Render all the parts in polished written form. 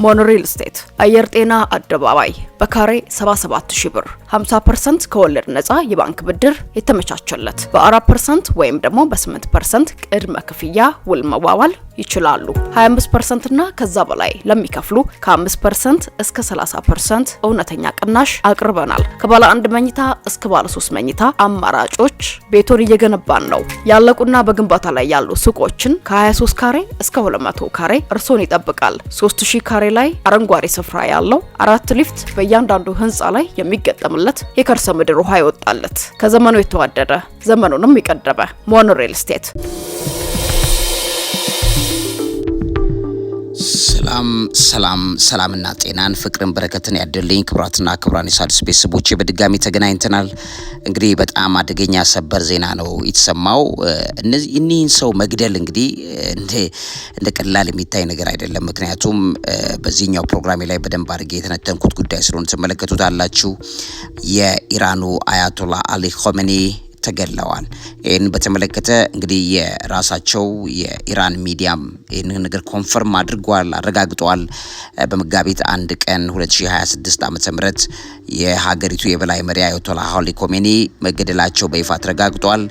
ሞኖሪል ስቴት አየር ጤና አደባባይ በካሬ 77000 ብር 50% ከወለድ ነፃ የባንክ ብድር የተመቻቸለት በ4% ወይም ደግሞ በ8% ቅድመ ክፍያ ውል መዋዋል ይችላሉ። 25% እና ከዛ በላይ ለሚከፍሉ ከ5% እስከ 30% እውነተኛ ቅናሽ አቅርበናል። ከባለ 1 መኝታ እስከ ባለ 3 መኝታ አማራጮች ቤቶን እየገነባን ነው። ያለቁና በግንባታ ላይ ያሉ ሱቆችን ከ23 ካሬ እስከ 200 ካሬ እርሶን ይጠብቃል። 3000 ካሬ ላይ አረንጓዴ ስፍራ ያለው 4 ሊፍት በእያንዳንዱ ህንፃ ላይ የሚገጠምለት የከርሰ ምድር ውሃ ይወጣለት ከዘመኑ የተዋደደ ዘመኑንም የቀደመ ሞኖሪል ስቴት። ሰላምና ጤናን ፍቅርን በረከትን ያደልኝ ክብራትና ክብራን የሣድስ ቤተሰቦቼ በድጋሚ ተገናኝተናል። እንግዲህ በጣም አደገኛ ሰበር ዜና ነው የተሰማው። እኒህን ሰው መግደል እንግዲህ እንደ ቀላል የሚታይ ነገር አይደለም። ምክንያቱም በዚህኛው ፕሮግራሜ ላይ በደንብ አድርጌ የተነተንኩት ጉዳይ ስለሆነ ተመለከቱታላችሁ። የኢራኑ አያቶላ አሊ ኻሜኒ ተገለዋል። ይህን በተመለከተ እንግዲህ የራሳቸው የኢራን ሚዲያም ይህንን ነገር ኮንፈርም አረጋግጠዋል። በመጋቢት 1 ቀን 2026 ዓ.ም የሀገሪቱ የበላይ መሪ አያቶላ አሊ ኻሜኒ መገደላቸው በይፋ ተረጋግጧል።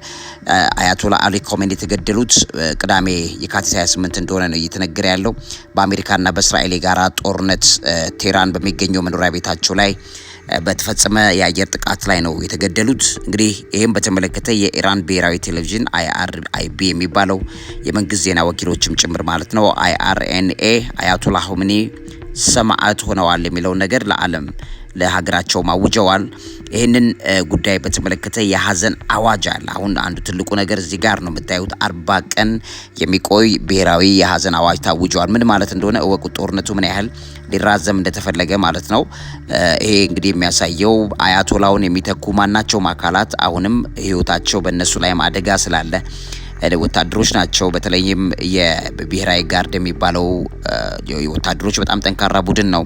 አያቶላ አሊ ኻሜኒ የተገደሉት ቅዳሜ የካቲት 28 እንደሆነ ነው እየተነገረ ያለው። በአሜሪካና በእስራኤል የጋራ ጦርነት ቴህራን በሚገኘው መኖሪያ ቤታቸው ላይ በተፈጸመ የአየር ጥቃት ላይ ነው የተገደሉት። እንግዲህ ይሄን በተመለከተ የኢራን ብሔራዊ ቴሌቪዥን IRIB የሚባለው የመንግስት ዜና ወኪሎችም ጭምር ማለት ነው IRNA አያቶላ ኻሜኒ ሰማዕት ሆነዋል የሚለው ነገር ለዓለም ለሀገራቸው ማውጀዋል። ይህንን ጉዳይ በተመለከተ የሀዘን አዋጅ አለ። አሁን አንዱ ትልቁ ነገር እዚህ ጋር ነው የምታዩት 40 ቀን የሚቆይ ብሔራዊ የሀዘን አዋጅ ታውጇል። ምን ማለት እንደሆነ እወቁት። ጦርነቱ ምን ያህል ሊራዘም እንደተፈለገ ማለት ነው። ይሄ እንግዲህ የሚያሳየው አያቶላውን የሚተኩ ማናቸውም አካላት አሁንም ህይወታቸው በእነሱ ላይም አደጋ ስላለ ወታደሮች ናቸው። በተለይም የብሔራዊ ጋርድ የሚባለው ወታደሮች በጣም ጠንካራ ቡድን ነው።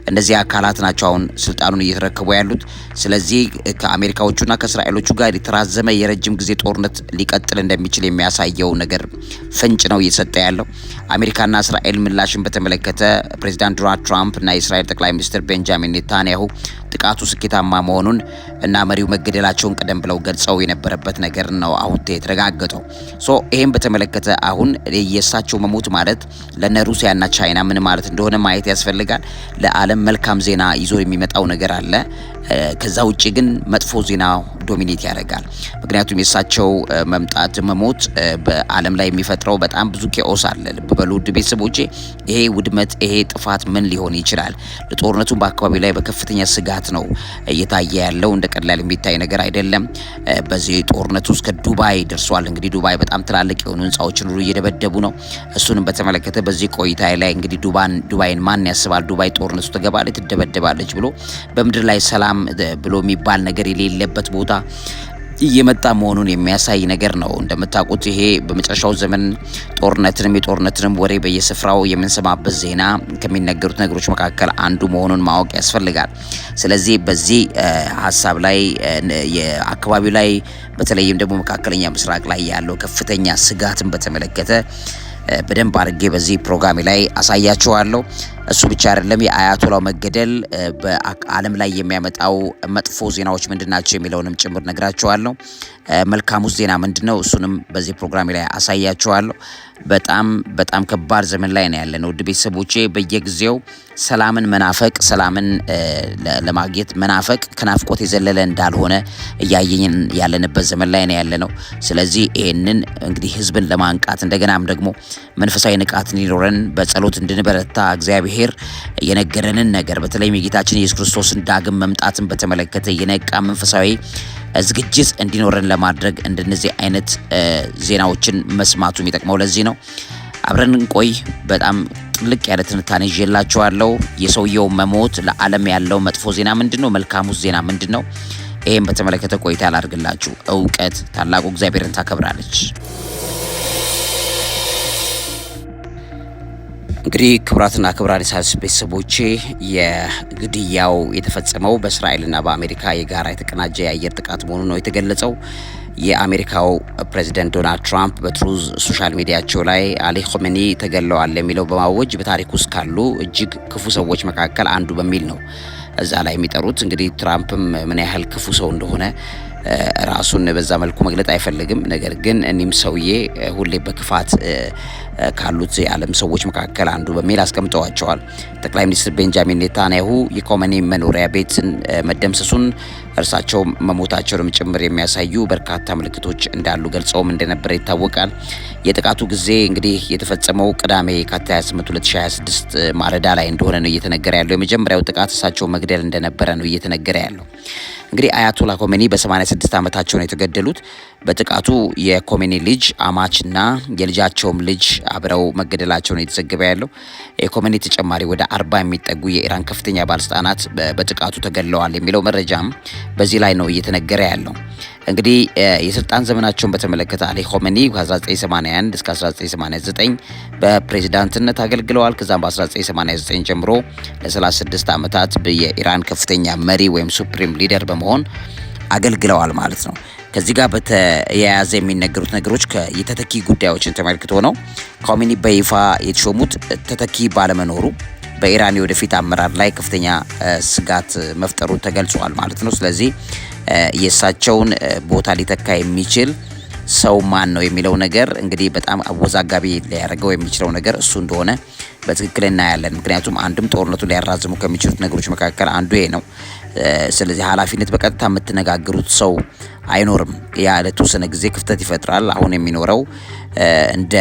እነዚህ አካላት ናቸው አሁን ስልጣኑን እየተረከቡ ያሉት። ስለዚህ ከአሜሪካዎቹና ከእስራኤሎቹ ጋር የተራዘመ የረጅም ጊዜ ጦርነት ሊቀጥል እንደሚችል የሚያሳየው ነገር ፍንጭ ነው እየሰጠ ያለው። አሜሪካና እስራኤል ምላሽን በተመለከተ ፕሬዚዳንት ዶናልድ ትራምፕ እና የእስራኤል ጠቅላይ ሚኒስትር ቤንጃሚን ኔታንያሁ ጥቃቱ ስኬታማ መሆኑን እና መሪው መገደላቸውን ቀደም ብለው ገልጸው የነበረበት ነገር ነው አሁን የተረጋገጠው። ይሄን በተመለከተ አሁን የእሳቸው መሞት ማለት ለነ ሩሲያና ቻይና ምን ማለት እንደሆነ ማየት ያስፈልጋል። ለዓለም መልካም ዜና ይዞ የሚመጣው ነገር አለ። ከዛ ውጪ ግን መጥፎ ዜና ዶሚኔት ያደርጋል። ምክንያቱም የእሳቸው መሞት በዓለም ላይ የሚፈጥረው በጣም ብዙ ኬኦስ አለ። ልብ በሉ ውድ ቤተሰቦቼ፣ ይሄ ውድመት ይሄ ጥፋት ምን ሊሆን ይችላል? ለጦርነቱም በአካባቢ ላይ በከፍተኛ ስጋት ነው እየታየ ያለው። እንደ ቀላል የሚታይ ነገር አይደለም። በዚህ ጦርነት ውስጥ ከዱባይ ደርሷል። እንግዲህ ዱባይ በጣም ትላልቅ የሆኑ ህንጻዎችን ሁሉ እየደበደቡ ነው። እሱንም በተመለከተ በዚህ ቆይታ ላይ እንግዲህ ዱባይን ማን ያስባል? ዱባይ ጦርነቱ ተገባለች ትደበደባለች ብሎ በምድር ላይ ሰላም ብሎ የሚባል ነገር የሌለበት ቦታ እየመጣ መሆኑን የሚያሳይ ነገር ነው። እንደምታውቁት ይሄ በመጨረሻው ዘመን የጦርነትንም ወሬ በየስፍራው የምንሰማበት ዜና ከሚነገሩት ነገሮች መካከል አንዱ መሆኑን ማወቅ ያስፈልጋል። ስለዚህ በዚህ ሀሳብ ላይ የአካባቢው ላይ በተለይም ደግሞ መካከለኛ ምስራቅ ላይ ያለው ከፍተኛ ስጋትን በተመለከተ በደንብ አድርጌ በዚህ ፕሮግራም ላይ አሳያችኋለሁ። እሱ ብቻ አይደለም፣ የአያቶላው መገደል በዓለም ላይ የሚያመጣው መጥፎ ዜናዎች ምንድናቸው የሚለውንም ጭምር ነግራችኋለሁ። መልካሙ ዜና ምንድነው? እሱንም በዚህ ፕሮግራም ላይ አሳያችኋለሁ። በጣም ከባድ ዘመን ላይ ነው ያለነው ውድ ቤተሰቦቼ። በየጊዜው ሰላምን መናፈቅ፣ ሰላምን ለማግኘት መናፈቅ ከናፍቆት የዘለለ እንዳልሆነ እያየን ያለንበት ዘመን ላይ ነው ያለነው። ስለዚህ ይሄንን እንግዲህ ህዝብን ለማንቃት እንደገናም ደግሞ መንፈሳዊ ንቃት እንዲኖረን በጸሎት እንድንበረታ እግዚአብሔር የነገረንን ነገር በተለይም የጌታችን ኢየሱስ ክርስቶስን ዳግም መምጣትን በተመለከተ የነቃ መንፈሳዊ ዝግጅት እንዲኖረን ለማድረግ እንደነዚህ አይነት ዜናዎችን መስማቱ የሚጠቅመው ለዚህ ነው። አብረን እንቆይ። በጣም ጥልቅ ያለ ትንታኔ ይዤላችኋለሁ። የሰውየው መሞት ለዓለም ያለው መጥፎ ዜና ምንድነው? መልካሙ ዜና ምንድነው? ይሄን በተመለከተ ቆይታ ላድርግላችሁ። እውቀት ታላቁ እግዚአብሔርን ታከብራለች። እንግዲህ ክብራትና ክብራን የሣድስ ቤተሰቦቼ የግድያው የተፈጸመው በእስራኤልና በአሜሪካ የጋራ የተቀናጀ የአየር ጥቃት መሆኑ ነው የተገለጸው። የአሜሪካው ፕሬዚደንት ዶናልድ ትራምፕ በትሩዝ ሶሻል ሚዲያቸው ላይ አሊ ኻሜኒ ተገለዋል የሚለው በማወጅ በታሪክ ውስጥ ካሉ እጅግ ክፉ ሰዎች መካከል አንዱ በሚል ነው እዛ ላይ የሚጠሩት። እንግዲህ ትራምፕም ምን ያህል ክፉ ሰው እንደሆነ ራሱን በዛ መልኩ መግለጥ አይፈልግም። ነገር ግን እኒም ሰውዬ ሁሌ በክፋት ካሉት የዓለም ሰዎች መካከል አንዱ በሚል አስቀምጠዋቸዋል። ጠቅላይ ሚኒስትር ቤንጃሚን ኔታንያሁ የኻሜኒ መኖሪያ ቤትን መደምሰሱን እርሳቸው መሞታቸውንም ጭምር የሚያሳዩ በርካታ ምልክቶች እንዳሉ ገልጸውም እንደነበረ ይታወቃል። የጥቃቱ ጊዜ እንግዲህ የተፈጸመው ቅዳሜ የካቲት 28 2026 ማለዳ ላይ እንደሆነ ነው እየተነገረ ያለው። የመጀመሪያው ጥቃት እሳቸው መግደል እንደነበረ ነው እየተነገረ ያለው። እንግዲህ አያቶላ ኻሜኒ በ86 ዓመታቸው ነው የተገደሉት። በጥቃቱ የኻሜኒ ልጅ አማችና የልጃቸውም ልጅ አብረው መገደላቸው ነው የተዘገበ ያለው። የኻሜኒ ተጨማሪ ወደ 40 የሚጠጉ የኢራን ከፍተኛ ባለስልጣናት በጥቃቱ ተገድለዋል የሚለው መረጃም በዚህ ላይ ነው እየተነገረ ያለው። እንግዲህ የስልጣን ዘመናቸውን በተመለከተ አሊ ኻሜኒ ከ1981 እስከ 1989 በፕሬዝዳንትነት አገልግለዋል። ከዛም በ1989 ጀምሮ ለ36 ዓመታት የኢራን ከፍተኛ መሪ ወይም ሱፕሪም ሊደር በመሆን አገልግለዋል ማለት ነው። ከዚህ ጋር በተያያዘ የሚነገሩት ነገሮች የተተኪ ጉዳዮችን ተመልክቶ ነው። ኻሜኒ በይፋ የተሾሙት ተተኪ ባለመኖሩ በኢራን የወደፊት አመራር ላይ ከፍተኛ ስጋት መፍጠሩ ተገልጿል ማለት ነው። ስለዚህ የእሳቸውን ቦታ ሊተካ የሚችል ሰው ማን ነው የሚለው ነገር እንግዲህ በጣም አወዛጋቢ ሊያደርገው የሚችለው ነገር እሱ እንደሆነ በትክክል እናያለን። ምክንያቱም አንድም ጦርነቱን ሊያራዝሙ ከሚችሉት ነገሮች መካከል አንዱ ይሄ ነው። ስለዚህ ኃላፊነት በቀጥታ የምትነጋገሩት ሰው አይኖርም። ያ ለተወሰነ ጊዜ ክፍተት ይፈጥራል። አሁን የሚኖረው እንደ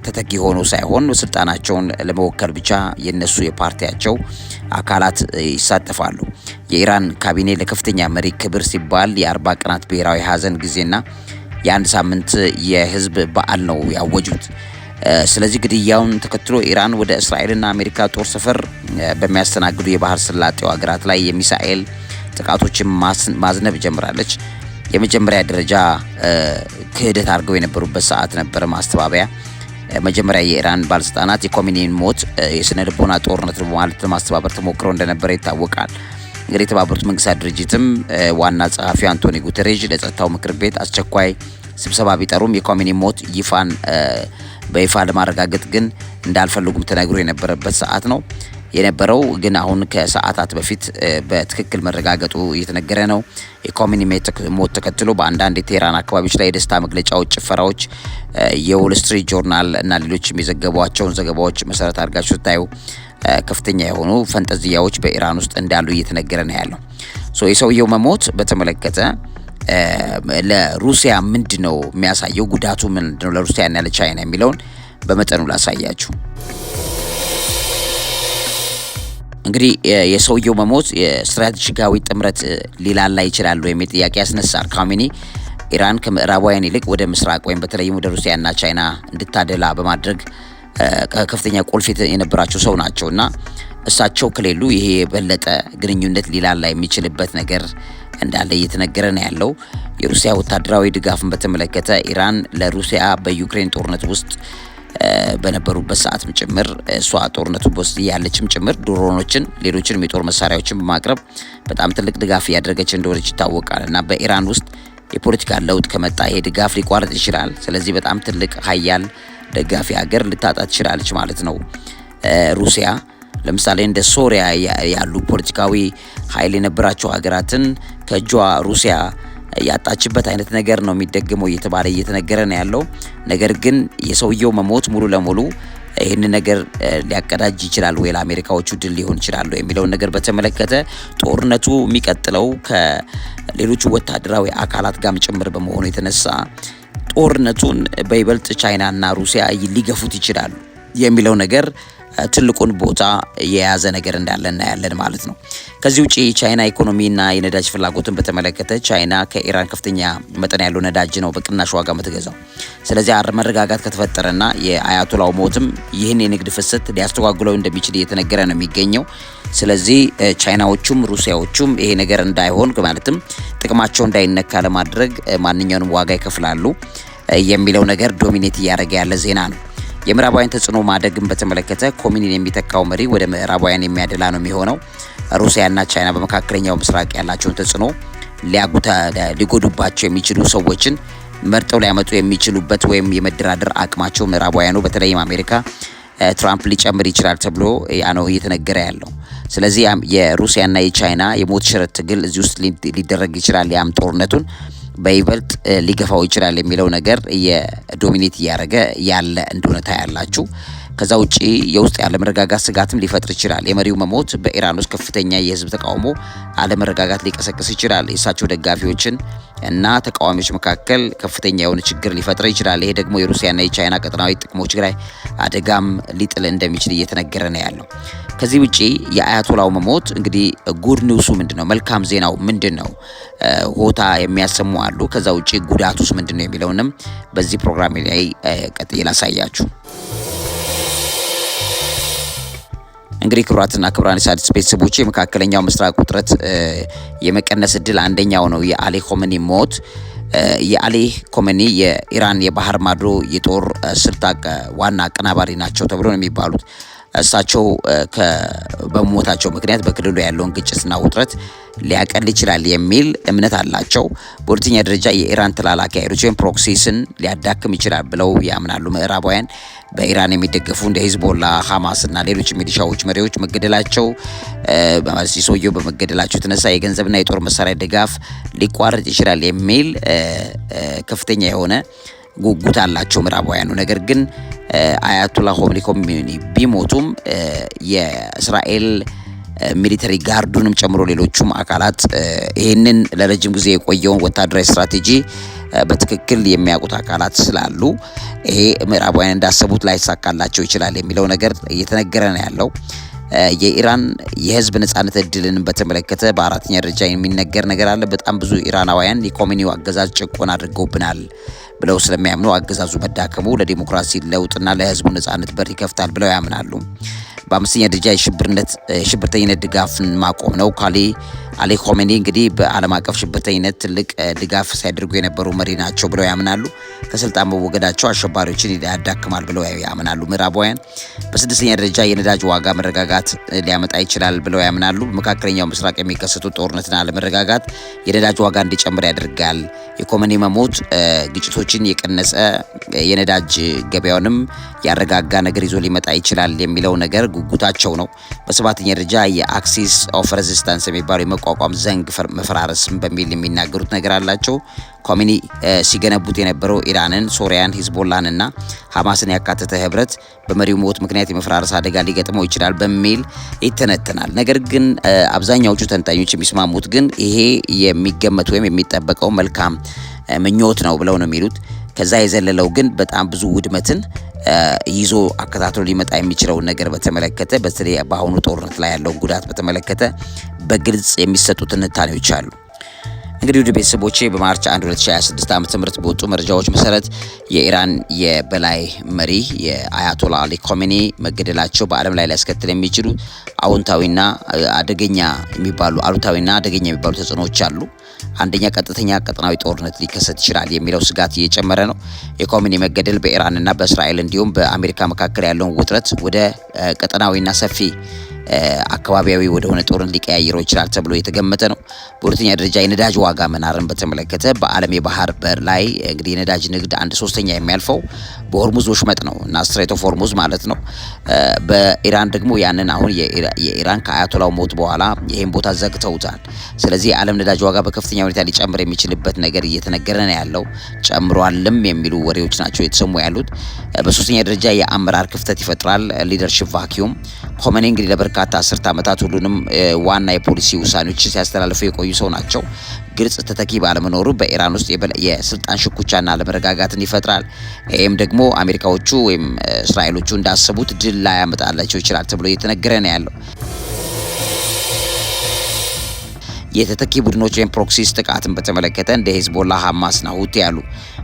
ተተኪ ሆኖ ሳይሆን ስልጣናቸውን ለመወከል ብቻ የነሱ የፓርቲያቸው አካላት ይሳተፋሉ። የኢራን ካቢኔ ለከፍተኛ መሪ ክብር ሲባል የ40 ቀናት ብሔራዊ ሀዘን ጊዜና የአንድ ሳምንት የህዝብ በዓል ነው ያወጁት። ስለዚህ ግድያውን ተከትሎ ኢራን ወደ እስራኤልና አሜሪካ ጦር ሰፈር በሚያስተናግዱ የባህር ሰላጤው ሀገራት ላይ የሚሳኤል ጥቃቶችን ማዝነብ ጀምራለች። የመጀመሪያ ደረጃ ክህደት አድርገው የነበሩበት ሰዓት ነበር። ማስተባበያ መጀመሪያ የኢራን ባለስልጣናት የኻሜኒን ሞት የስነ ልቦና ጦርነት በማለት ለማስተባበር ተሞክረው እንደነበረ ይታወቃል። እንግዲህ የተባበሩት መንግስታት ድርጅትም ዋና ጸሐፊ አንቶኒ ጉተሬዥ ለጸጥታው ምክር ቤት አስቸኳይ ስብሰባ ቢጠሩም የኻሜኒ ሞት በይፋ ለማረጋገጥ ግን እንዳልፈልጉም ተነግሮ የነበረበት ሰዓት ነው የነበረው። ግን አሁን ከሰዓታት በፊት በትክክል መረጋገጡ እየተነገረ ነው። የኻሜኒ ሞት ተከትሎ በአንዳንድ የቴህራን አካባቢዎች ላይ የደስታ መግለጫዎች፣ ጭፈራዎች የዎል ስትሪት ጆርናል እና ሌሎች የሚዘገቧቸውን ዘገባዎች መሰረት አድርጋችሁ ስታዩ ከፍተኛ የሆኑ ፈንጠዝያዎች በኢራን ውስጥ እንዳሉ እየተነገረ ነው ያለው። የሰውየው መሞት በተመለከተ ለሩሲያ ምንድነው የሚያሳየው? ጉዳቱ ምንድነው ለሩሲያ እና ለቻይና የሚለውን በመጠኑ ላሳያችሁ። እንግዲህ የሰውየው መሞት የስትራቴጂካዊ ጥምረት ሊላላ ይችላል የሚል ጥያቄ ያስነሳል። ኻሜኒ ኢራን ከምዕራባውያን ይልቅ ወደ ምስራቅ ወይም በተለይም ወደ ሩሲያና ቻይና እንድታደላ በማድረግ ከፍተኛ ቁልፍ የነበራቸው ሰው ናቸውና እሳቸው ከሌሉ ይሄ የበለጠ ግንኙነት ሊላላ የሚችልበት ነገር እንዳለ እየተነገረ ነው ያለው። የሩሲያ ወታደራዊ ድጋፍን በተመለከተ ኢራን ለሩሲያ በዩክሬን ጦርነት ውስጥ በነበሩበት ሰዓትም ጭምር እሷ ጦርነቱ ውስጥ ያለችም ጭምር ድሮኖችን፣ ሌሎችንም የጦር መሳሪያዎችን በማቅረብ በጣም ትልቅ ድጋፍ እያደረገች እንደሆነች ይታወቃል። እና በኢራን ውስጥ የፖለቲካ ለውጥ ከመጣ ይሄ ድጋፍ ሊቋረጥ ይችላል። ስለዚህ በጣም ትልቅ ሀያል ደጋፊ ሀገር ልታጣ ትችላለች ማለት ነው። ሩሲያ ለምሳሌ እንደ ሶሪያ ያሉ ፖለቲካዊ ኃይል የነበራቸው ሀገራትን ከእጇ ሩሲያ ያጣችበት አይነት ነገር ነው የሚደገመው እየተባለ እየተነገረ ነው ያለው። ነገር ግን የሰውየው መሞት ሙሉ ለሙሉ ይህን ነገር ሊያቀዳጅ ይችላል ወይ ለአሜሪካዎቹ ድል ሊሆን ይችላል የሚለውን ነገር በተመለከተ ጦርነቱ የሚቀጥለው ከሌሎቹ ወታደራዊ አካላት ጋርም ጭምር በመሆኑ የተነሳ ጦርነቱን በይበልጥ ቻይናና ሩሲያ ሊገፉት ይችላሉ የሚለው ነገር ትልቁን ቦታ የያዘ ነገር እንዳለ እናያለን ማለት ነው። ከዚህ ውጪ ቻይና ኢኮኖሚና የነዳጅ ፍላጎትን በተመለከተ ቻይና ከኢራን ከፍተኛ መጠን ያለው ነዳጅ ነው በቅናሽ ዋጋ የምትገዛው። ስለዚህ መረጋጋት ከተፈጠረና የአያቶላው ሞትም ይህን የንግድ ፍሰት ሊያስተጓጉለው እንደሚችል እየተነገረ ነው የሚገኘው። ስለዚህ ቻይናዎቹም ሩሲያዎቹም ይሄ ነገር እንዳይሆን ማለትም ጥቅማቸው እንዳይነካ ለማድረግ ማንኛውንም ዋጋ ይከፍላሉ የሚለው ነገር ዶሚኔት እያደረገ ያለ ዜና ነው። የምዕራባውያን ተጽዕኖ ማደግን በተመለከተ ኻሜኒን የሚተካው መሪ ወደ ምዕራባውያን የሚያደላ ነው የሚሆነው። ሩሲያና ቻይና በመካከለኛው ምስራቅ ያላቸውን ተጽዕኖ ሊጎዱባቸው የሚችሉ ሰዎችን መርጠው ሊያመጡ የሚችሉበት ወይም የመደራደር አቅማቸው ምዕራባውያኑ በተለይም አሜሪካ ትራምፕ ሊጨምር ይችላል ተብሎ ነው እየተነገረ ያለው። ስለዚህ የሩሲያና የቻይና የሞት ሽረት ትግል እዚህ ውስጥ ሊደረግ ይችላል። ያም ጦርነቱን በይበልጥ ሊገፋው ይችላል የሚለው ነገር የዶሚኔት እያደረገ ያለ እንደሆነ ታያላችሁ። ከዛ ውጪ የውስጥ ያለመረጋጋት ስጋትም ሊፈጥር ይችላል። የመሪው መሞት በኢራን ውስጥ ከፍተኛ የህዝብ ተቃውሞ አለመረጋጋት ሊቀሰቅስ ይችላል። የእሳቸው ደጋፊዎችን እና ተቃዋሚዎች መካከል ከፍተኛ የሆነ ችግር ሊፈጥር ይችላል። ይሄ ደግሞ የሩሲያና የቻይና ቀጠናዊ ጥቅሞች ላይ አደጋም ሊጥል እንደሚችል እየተነገረ ነው ያለው። ከዚህ ውጪ የአያቶላው መሞት እንግዲህ ጉድ ኒውሱ ምንድነው? መልካም ዜናው ምንድነው? ሆታ የሚያሰሙ አሉ። ከዛ ውጪ ጉዳቱስ ምንድነው የሚለውንም በዚህ ፕሮግራም ላይ ቀጥዬ ላሳያችሁ። እንግዲህ ክቡራትና ክቡራን የሣድስ ቤተሰቦች የመካከለኛው ምስራቅ ውጥረት የመቀነስ እድል አንደኛው ነው የአሊ ኮሜኒ ሞት። የአሊ ኮሜኒ የኢራን የባህር ማዶ የጦር ስልት ዋና አቀናባሪ ናቸው ተብሎ ነው የሚባሉት። እሳቸው በሞታቸው ምክንያት በክልሉ ያለውን ግጭትና ውጥረት ሊያቀል ይችላል የሚል እምነት አላቸው። በሁለተኛ ደረጃ የኢራን ተላላኪ ኃይሎች ወይም ፕሮክሲስን ሊያዳክም ይችላል ብለው ያምናሉ ምዕራባውያን። በኢራን የሚደገፉ እንደ ሂዝቦላ፣ ሐማስ እና ሌሎች ሚሊሻዎች መሪዎች መገደላቸው ሰውየው በመገደላቸው የተነሳ የገንዘብና የጦር መሳሪያ ድጋፍ ሊቋረጥ ይችላል የሚል ከፍተኛ የሆነ ጉጉት አላቸው ምዕራባውያኑ። ነገር ግን አያቶላ ኮሜኒ ቢሞቱም የእስራኤል ሚሊተሪ ጋርዱንም ጨምሮ ሌሎቹም አካላት ይህንን ለረጅም ጊዜ የቆየውን ወታደራዊ ስትራቴጂ በትክክል የሚያውቁት አካላት ስላሉ ይሄ ምዕራባውያን እንዳሰቡት ላይሳካላቸው ይችላል የሚለው ነገር እየተነገረ ነው ያለው። የኢራን የህዝብ ነጻነት እድልን በተመለከተ በአራተኛ ደረጃ የሚነገር ነገር አለ። በጣም ብዙ ኢራናውያን የኮሜኒው አገዛዝ ጭቆና አድርገውብናል ብለው ስለሚያምኑ አገዛዙ መዳከሙ ለዲሞክራሲ ለውጥና ለህዝቡ ነጻነት በር ይከፍታል ብለው ያምናሉ። በአምስተኛ ደረጃ የሽብርተኝነት ድጋፍን ማቆም ነው። አሊ ኮሜኒ እንግዲህ በዓለም አቀፍ ሽብርተኝነት ትልቅ ድጋፍ ሲያደርጉ የነበሩ መሪ ናቸው ብለው ያምናሉ። ከስልጣን መወገዳቸው አሸባሪዎችን ያዳክማል ብለው ያምናሉ ምዕራባውያን። በስድስተኛ ደረጃ የነዳጅ ዋጋ መረጋጋት ሊያመጣ ይችላል ብለው ያምናሉ። በመካከለኛው ምስራቅ የሚከሰቱ ጦርነትና አለመረጋጋት የነዳጅ ዋጋ እንዲጨምር ያደርጋል። የኮሜኒ መሞት ግጭቶችን የቀነሰ የነዳጅ ገበያውንም ያረጋጋ ነገር ይዞ ሊመጣ ይችላል የሚለው ነገር ጉጉታቸው ነው። በሰባተኛ ደረጃ የአክሲስ ኦፍ ሬዚስታንስ የሚባለው የመቋቋም ዘንግ መፈራረስም በሚል የሚናገሩት ነገር አላቸው። ኮሜኒ ሲገነቡት የነበረው ኢራንን፣ ሶሪያን፣ ሂዝቦላንና ሐማስን ያካተተ ህብረት በመሪው ሞት ምክንያት የመፈራረስ አደጋ ሊገጥመው ይችላል በሚል ይተነተናል። ነገር ግን አብዛኛዎቹ ተንታኞች የሚስማሙት ግን ይሄ የሚገመት ወይም የሚጠበቀው መልካም ምኞት ነው ብለው ነው የሚሉት። ከዛ የዘለለው ግን በጣም ብዙ ውድመትን ይዞ አከታትሎ ሊመጣ የሚችለውን ነገር በተመለከተ በተለይ በአሁኑ ጦርነት ላይ ያለውን ጉዳት በተመለከተ በግልጽ የሚሰጡ ትንታኔዎች አሉ። እንግዲህ ውድ ቤተሰቦቼ በማርች 1 2026 ዓ.ም በወጡ መረጃዎች መሰረት የኢራን የበላይ መሪ የአያቶላ አሊ ኮሜኒ መገደላቸው በዓለም ላይ ሊያስከትል የሚችሉ አሉታዊና አደገኛ የሚባሉ ተጽዕኖዎች አሉ። አንደኛ ቀጥተኛ ቀጠናዊ ጦርነት ሊከሰት ይችላል የሚለው ስጋት እየጨመረ ነው። የኮሜኒ መገደል በኢራንና በእስራኤል እንዲሁም በአሜሪካ መካከል ያለውን ውጥረት ወደ ቀጠናዊና ሰፊ አካባቢያዊ ወደሆነ ጦርነት ሊቀያየረው ይችላል ተብሎ የተገመተ ነው። በሁለተኛ ደረጃ የነዳጅ ዋጋ መናርን በተመለከተ በዓለም የባህር በር ላይ እንግዲህ የነዳጅ ንግድ 1/3 የሚያልፈው በሆርሙዝ ወሽመጥ ነው እና ስትሬት ኦፍ ሆርሙዝ ማለት ነው። በኢራን ደግሞ ያንን አሁን የኢራን ከአያቶላው ሞት በኋላ ይሄን ቦታ ዘግተውታል። ስለዚህ የዓለም ነዳጅ ዋጋ በከፍተኛ ሁኔታ ሊጨምር የሚችልበት ነገር እየተነገረ ነው ያለው። ጨምሯልም የሚሉ ወሬዎች ናቸው የተሰሙ ያሉት። በሶስተኛ ደረጃ የአመራር ክፍተት ይፈጥራል፣ ሊደርሺፕ ቫኪዩም። ኮሜኒ እንግዲህ ለበርካታ አስርት ዓመታት ሁሉንም ዋና የፖሊሲ ውሳኔዎች ሲያስተላልፉ የቆዩ ሰው ናቸው። ግልጽ ተተኪ ባለመኖሩ በኢራን ውስጥ የስልጣን ሽኩቻና አለመረጋጋትን ይፈጥራል። ይህም ደግሞ አሜሪካዎቹ ወይም እስራኤሎቹ እንዳሰቡት ድል ላይ ያመጣላቸው ይችላል ተብሎ እየተነገረ ነው ያለው። የተተኪ ቡድኖች ወይም ፕሮክሲስ ጥቃትን በተመለከተ እንደ ሂዝቦላ፣ ሐማስና ሁቲ ያሉ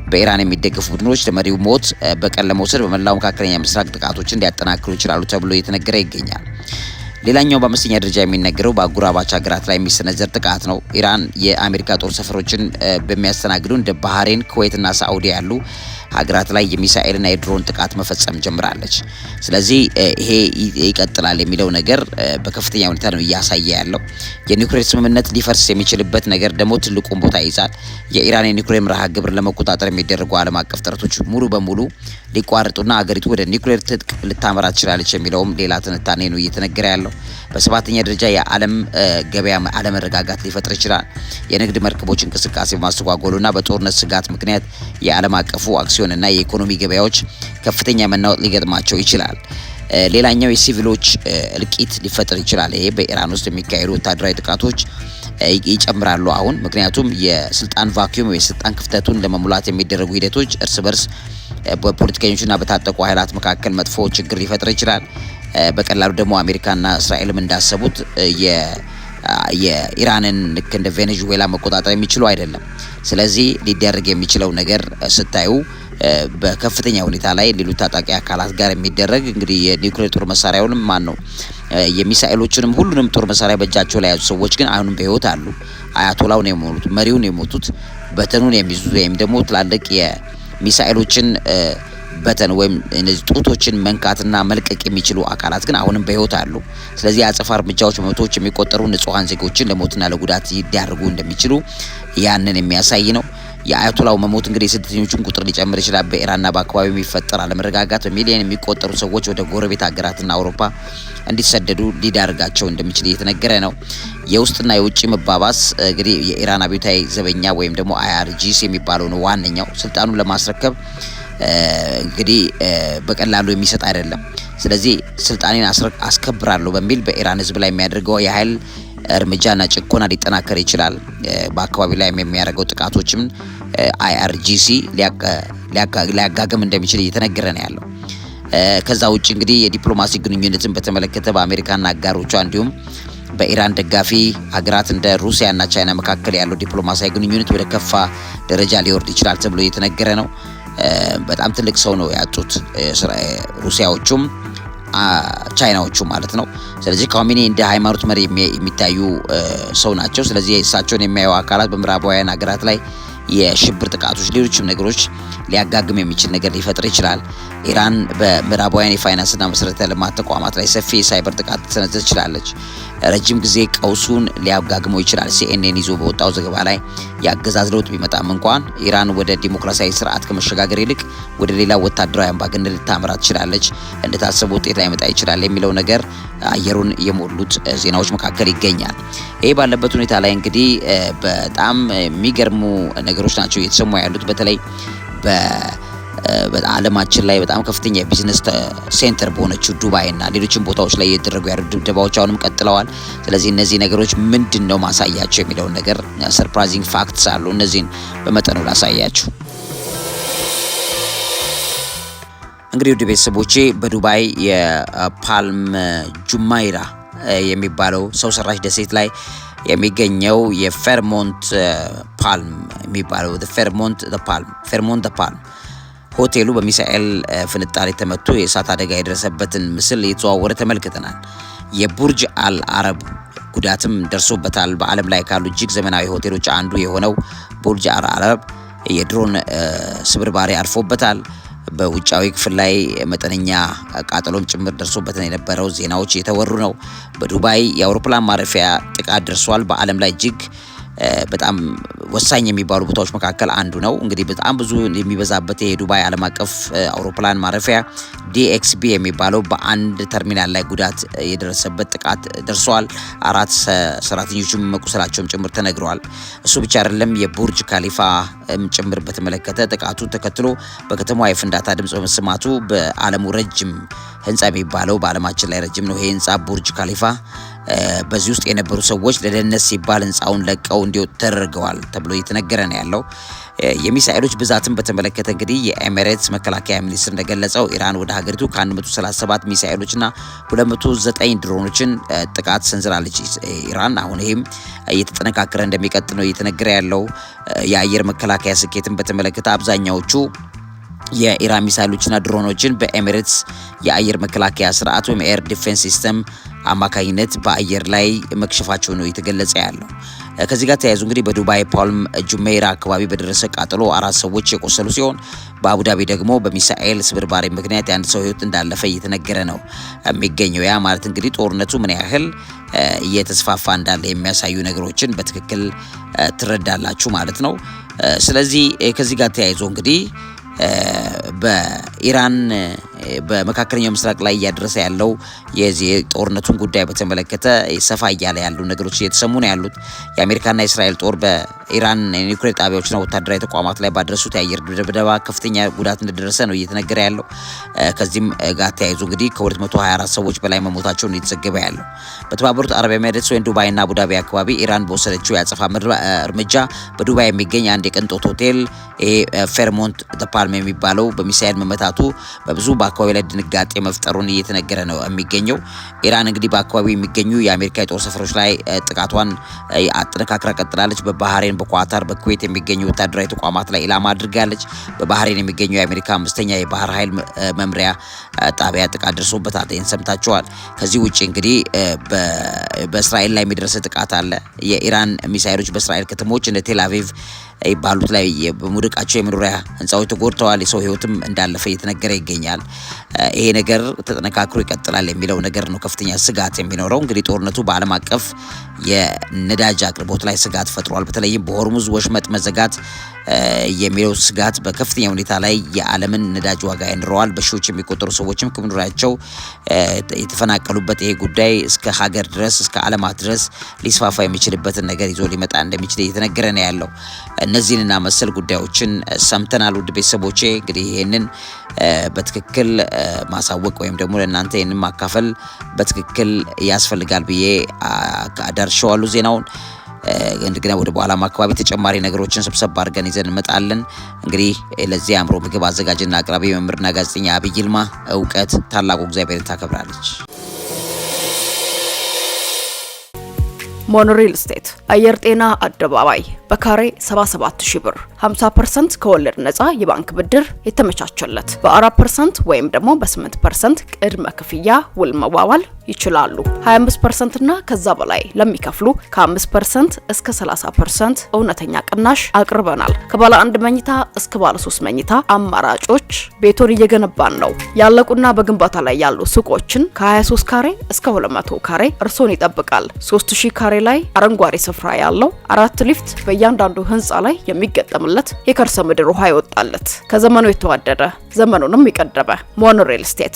በኢራን የሚደገፉ ቡድኖች ለመሪው ሞት በቀል ለመውሰድ በመላው መካከለኛ ምስራቅ ጥቃቶችን ሊያጠናክሩ ይችላሉ ተብሎ እየተነገረ ይገኛል። ሌላኛው በአምስተኛ ደረጃ የሚነገረው በአጎራባች ሀገራት ላይ የሚሰነዘር ጥቃት ነው። ኢራን የአሜሪካ ጦር ሰፈሮችን በሚያስተናግዱ እንደ ባህሬን፣ ኩዌትና ሳዑዲ ያሉ ሀገራት ላይ የሚሳኤልና የድሮን ጥቃት መፈጸም ጀምራለች። ስለዚህ ይሄ ይቀጥላል የሚለው ነገር በከፍተኛ ሁኔታ ነው እያሳየ ያለው። የኒውክሌር ስምምነት ሊፈርስ የሚችልበት ነገር ደግሞ ትልቁን ቦታ ይይዛል። የኢራን የኒውክሌር መርሃ ግብር ለመቆጣጠር የሚደረጉ ዓለም አቀፍ ጥረቶች ሙሉ በሙሉ ሊቋረጡና አገሪቱ ወደ ኒውክሌር ትጥቅ ልታመራ ትችላለች የሚለውም ሌላ ትንታኔ ነው እየተነገረ ያለው። በሰባተኛ ደረጃ የዓለም ገበያ አለመረጋጋት ሊፈጥር ይችላል። የንግድ መርከቦች እንቅስቃሴ ማስተጓጎሉና በጦርነት ስጋት ምክንያት የዓለም አቀፉ አክሲዮንና የኢኮኖሚ ገበያዎች ከፍተኛ መናወጥ ሊገጥማቸው ይችላል። ሌላኛው የሲቪሎች እልቂት ሊፈጥር ይችላል። ይሄ በኢራን ውስጥ የሚካሄዱ ወታደራዊ ጥቃቶች ይጨምራሉ አሁን። ምክንያቱም የስልጣን ቫኪዩም ወይ ስልጣን ክፍተቱን ለመሙላት የሚደረጉ ሂደቶች እርስ በርስ በፖለቲከኞችና በታጠቁ ኃይላት መካከል መጥፎ ችግር ሊፈጥር ይችላል። በቀላሉ ደግሞ አሜሪካና እስራኤልም እንዳሰቡት የኢራንን ልክ እንደ ቬኔዙዌላ መቆጣጠር የሚችሉ አይደለም። ስለዚህ ሊደረግ የሚችለው ነገር ስታዩ በከፍተኛ ሁኔታ ላይ ሌሎች ታጣቂ አካላት ጋር የሚደረግ እንግዲህ የኒውክሌር ጦር መሳሪያውንም የሚሳኤሎችንም ሁሉንም ጦር መሳሪያ በእጃቸው ላይ ያዙ ሰዎች ግን አሁንም በህይወት አሉ። አያቶላው ነው የሞቱት፣ መሪው ነው የሞቱት። በተኑን የሚይዙ ወይም ደግሞ ትላልቅ የሚሳኤሎችን በተን ወይም እነዚህ ጡቶችን መንካትና መልቀቅ የሚችሉ አካላት ግን አሁንም በህይወት አሉ። ስለዚህ የአጸፋ እርምጃዎች በመቶዎች የሚቆጠሩ ንጹሃን ዜጎችን ለሞትና ለጉዳት ሊዳርጉ እንደሚችሉ ያንን የሚያሳይ ነው። የአያቶላው መሞት እንግዲህ የስደተኞችን ቁጥር ሊጨምር ይችላል። በኢራንና በአካባቢው የሚፈጠር አለመረጋጋት በሚሊዮን የሚቆጠሩ ሰዎች ወደ ጎረቤት ሀገራትና አውሮፓ እንዲሰደዱ ሊዳርጋቸው እንደሚችል እየተነገረ ነው። የውስጥና የውጭ መባባስ እንግዲህ የኢራን አብዮታዊ ዘበኛ ወይም ደግሞ IRGC የሚባለው ነው ዋነኛው ስልጣኑን ለማስረከብ እንግዲህ በቀላሉ የሚሰጥ አይደለም። ስለዚህ ስልጣኔን አስከብራለሁ በሚል በኢራን ህዝብ ላይ የሚያደርገው የኃይል እርምጃና ጭቆና ሊጠናከር ይችላል። በአካባቢው ላይ የሚያደርገው ጥቃቶችም IRGC ሊያጋግም እንደሚችል እየተነገረ ነው ያለው። ከዛ ውጭ እንግዲህ የዲፕሎማሲ ግንኙነትን በተመለከተ በአሜሪካና አጋሮቿ እንዲሁም በኢራን ደጋፊ ሀገራት እንደ ሩሲያና ቻይና መካከል ያለው ዲፕሎማሲያዊ ግንኙነት ወደ ከፋ ደረጃ ሊወርድ ይችላል ተብሎ እየተነገረ ነው። በጣም ትልቅ ሰው ነው ያጡት ሩሲያዎቹም ቻይናዎቹ ማለት ነው። ስለዚህ ካሚኔ እንደ ሃይማኖት መሪ የሚታዩ ሰው ናቸው። ስለዚህ እሳቸውን የሚያዩ አካላት በምዕራባውያን ሀገራት ላይ የሽብር ጥቃቶች፣ ሌሎችም ነገሮች ሊያጋግም የሚችል ነገር ሊፈጥር ይችላል። ኢራን በምዕራባውያን የፋይናንስና መሰረተ ልማት ተቋማት ላይ ሰፊ የሳይበር ጥቃት ልትሰነዝር ትችላለች። ረጅም ጊዜ ቀውሱን ሊያጋግመው ይችላል። CNN ይዞ በወጣው ዘገባ ላይ የአገዛዝ ለውጥ ቢመጣም እንኳን ኢራን ወደ ዲሞክራሲያዊ ስርዓት ከመሸጋገር ይልቅ ወደ ሌላ ወታደራዊ አምባገነን ልታመራ ትችላለች፣ እንደታሰበው ውጤት ላይመጣ ይችላል የሚለው ነገር አየሩን የሞሉት ዜናዎች መካከል ይገኛል። ይሄ ባለበት ሁኔታ ላይ እንግዲህ በጣም የሚገርሙ ነገሮች ናቸው እየተሰሙ ያሉት። በተለይ በዓለማችን ላይ በጣም ከፍተኛ የቢዝነስ ሴንተር በሆነችው ዱባይ እና ሌሎችም ቦታዎች ላይ እየተደረጉ ያሉ ድብደባዎች አሁንም ቀጥለዋል። ስለዚህ እነዚህ ነገሮች ምንድነው ማሳያቸው የሚለውን ነገር ሰርፕራይዚንግ ፋክትስ አሉ። እነዚህን በመጠኑ ላሳያችሁ። እንግዲህ ውድ ቤተሰቦቼ በዱባይ የፓልም ጁማይራ የሚባለው ሰው ሰራሽ ደሴት ላይ የሚገኘው የፌርሞንት ፓልም የሚባለው ፌርሞንት ፓልም ሆቴሉ በሚሳኤል ፍንጣሪ ተመቶ የእሳት አደጋ የደረሰበትን ምስል እየተዘዋወረ ተመልክተናል። የቡርጅ አል አረብ ጉዳትም ደርሶበታል። በዓለም ላይ ካሉ እጅግ ዘመናዊ ሆቴሎች አንዱ የሆነው ቡርጅ አል አረብ የድሮን ስብርባሪ አርፎበታል። በውጫዊ ክፍል ላይ መጠነኛ ቃጠሎም ጭምር ደርሶበት የነበረው ዜናዎች እየተወሩ ነው። በዱባይ የአውሮፕላን ማረፊያ ጥቃት ደርሷል። በዓለም ላይ እጅግ በጣም ወሳኝ የሚባሉ ቦታዎች መካከል አንዱ ነው። እንግዲህ በጣም ብዙ የሚበዛበት የዱባይ ዓለም አቀፍ አውሮፕላን ማረፊያ DXB የሚባለው በአንድ ተርሚናል ላይ ጉዳት የደረሰበት ጥቃት ደርሷል። 4 ሰራተኞችም መቁሰላቸውም ጭምር ተነግረዋል። እሱ ብቻ አይደለም፣ የቡርጅ ካሊፋ ጭምር በተመለከተ ጥቃቱ ተከትሎ በከተማዋ የፍንዳታ ድምጽ በመሰማቱ በዓለሙ ረጅም ህንጻ የሚባለው በዓለማችን ላይ ረጅም ነው ይሄ ህንጻ ቡርጅ ካሊፋ በዚህ ውስጥ የነበሩ ሰዎች ለደህንነት ሲባል ህንጻውን ለቀው እንዲወጡ ተደርገዋል ተብሎ እየተነገረ ነው ያለው። የሚሳኤሎች ብዛትን በተመለከተ እንግዲህ የኤሚሬትስ መከላከያ ሚኒስትር እንደገለጸው ኢራን ወደ ሀገሪቱ ከ137 ሚሳኤሎችና 209 ድሮኖችን ጥቃት ሰንዝራለች ኢራን። አሁን ይሄም እየተጠነካከረ እንደሚቀጥል ነው እየተነገረ ያለው። የአየር መከላከያ ስኬትን በተመለከተ አብዛኛዎቹ የኢራን ሚሳኤሎችና ድሮኖችን በኤሚሬትስ የአየር መከላከያ ስርዓት ወይም ኤር ዲፌንስ ሲስተም አማካኝነት በአየር ላይ መክሸፋቸው ነው የተገለጸ ያለው። ከዚህ ጋር ተያይዞ እንግዲህ በዱባይ ፓልም ጁሜይራ አካባቢ በደረሰ ቃጠሎ 4 ሰዎች የቆሰሉ ሲሆን በአቡዳቢ ደግሞ በሚሳኤል ስብርባሪ ምክንያት የአንድ ሰው ህይወት እንዳለፈ እየተነገረ ነው የሚገኘው። ያ ማለት እንግዲህ ጦርነቱ ምን ያህል እየተስፋፋ እንዳለ የሚያሳዩ ነገሮችን በትክክል ትረዳላችሁ ማለት ነው። ስለዚህ ከዚህ ጋር ተያይዞ እንግዲህ በኢራን በመካከለኛው ምስራቅ ላይ እያደረሰ ያለው የዚህ ጦርነቱን ጉዳይ በተመለከተ ሰፋ እያለ ያሉ ነገሮች እየተሰሙ ነው ያሉት። የአሜሪካና የእስራኤል ጦር በኢራን የኒውክሌር ጣቢያዎችና ወታደራዊ ተቋማት ላይ ባደረሱት የአየር ድብደባ ከፍተኛ ጉዳት እንደደረሰ ነው እየተነገረ ያለው። ከዚህም ጋር ተያይዞ እንግዲህ ከ224 ሰዎች በላይ መሞታቸውን እየተዘገበ ያለው። በተባበሩት አረብ ኤሚሬትስ ወይም ዱባይና አቡዳቢ አካባቢ ኢራን በወሰደችው የአጸፋ እርምጃ በዱባይ የሚገኝ አንድ የቅንጦት ሆቴል ፌርሞንት ፓልም የሚባለው በሚሳኤል መመታቱ በብዙ በአካባቢ ላይ ድንጋጤ መፍጠሩን እየተነገረ ነው የሚገኘው። ኢራን እንግዲህ በአካባቢው የሚገኙ የአሜሪካ የጦር ሰፈሮች ላይ ጥቃቷን አጠናክራ ቀጥላለች። በባህሬን፣ በኳታር፣ በኩዌት የሚገኙ ወታደራዊ ተቋማት ላይ ኢላማ አድርጋለች። በባህሬን የሚገኘው የአሜሪካ 5ኛ የባህር ኃይል መምሪያ ጣቢያ ጥቃት ደርሶበታል። ይህን ሰምታችኋል። ከዚህ ውጭ እንግዲህ በእስራኤል ላይ የሚደርስ ጥቃት አለ። የኢራን ሚሳኤሎች በእስራኤል ከተሞች እንደ ቴል አቪቭ ባሉት ላይ በመውደቃቸው የመኖሪያ ህንጻዎች ተጎድተዋል። የሰው ህይወትም እንዳለፈ እየተነገረ ይገኛል። ይሄ ነገር ተጠናክሮ ይቀጥላል የሚለው ነገር ነው ከፍተኛ ስጋት የሚኖረው። እንግዲህ ጦርነቱ በዓለም አቀፍ የነዳጅ አቅርቦት ላይ ስጋት ፈጥሯል። በተለይም በሆርሙዝ ወሽመጥ መዘጋት የሚለው ስጋት በከፍተኛ ሁኔታ ላይ የዓለምን ነዳጅ ዋጋ ያንረዋል። በሺዎች የሚቆጠሩ ሰዎችም ከመኖሪያቸው የተፈናቀሉበት ይሄ ጉዳይ እስከ ሀገር ድረስ እስከ ዓለማት ድረስ ሊስፋፋ የሚችልበትን ነገር ይዞ ሊመጣ እንደሚችል እየተነገረ ነው ያለው። እነዚህንና መሰል ጉዳዮችን ሰምተናል። ውድ ቤተሰቦቼ እንግዲህ ይህንን በትክክል ማሳወቅ ወይም ደግሞ ለእናንተ ይህንን ማካፈል በትክክል ያስፈልጋል ብዬ አዳርሸዋለሁ ዜናውን። እንደገና ወደ በኋላም አካባቢ ተጨማሪ ነገሮችን ሰብሰብ አድርገን ይዘን እንመጣለን። እንግዲህ ለዚህ አእምሮ ምግብ አዘጋጅና አቅራቢ መምህርና ጋዜጠኛ አብይ ይልማ። እውቀት ታላቁ እግዚአብሔርን ታከብራለች። ሞኖ ሪል ስቴት አየር ጤና አደባባይ በካሬ 77000 ብር 50% ከወለድ ነፃ የባንክ ብድር የተመቻቸለት በ4% ወይም ደግሞ በ8% ቅድመ ክፍያ ውል መዋዋል ይችላሉ። 25% እና ከዛ በላይ ለሚከፍሉ ከ5% እስከ 30% እውነተኛ ቅናሽ አቅርበናል። ከባለ 1 መኝታ እስከ ባለ 3 መኝታ አማራጮች ቤቶን እየገነባን ነው። ያለቁና በግንባታ ላይ ያሉ ሱቆችን ከ23 ካሬ እስከ 200 ካሬ እርሶን ይጠብቃል። 3000 ካሬ ላይ አረንጓዴ ስፍራ ያለው 4 ሊፍት በእያንዳንዱ ህንፃ ላይ የሚገጠምለት የከርሰ ምድር ውሃ ይወጣለት። ከዘመኑ የተዋደደ ዘመኑንም የቀደመ ሞኖ ሪል ስቴት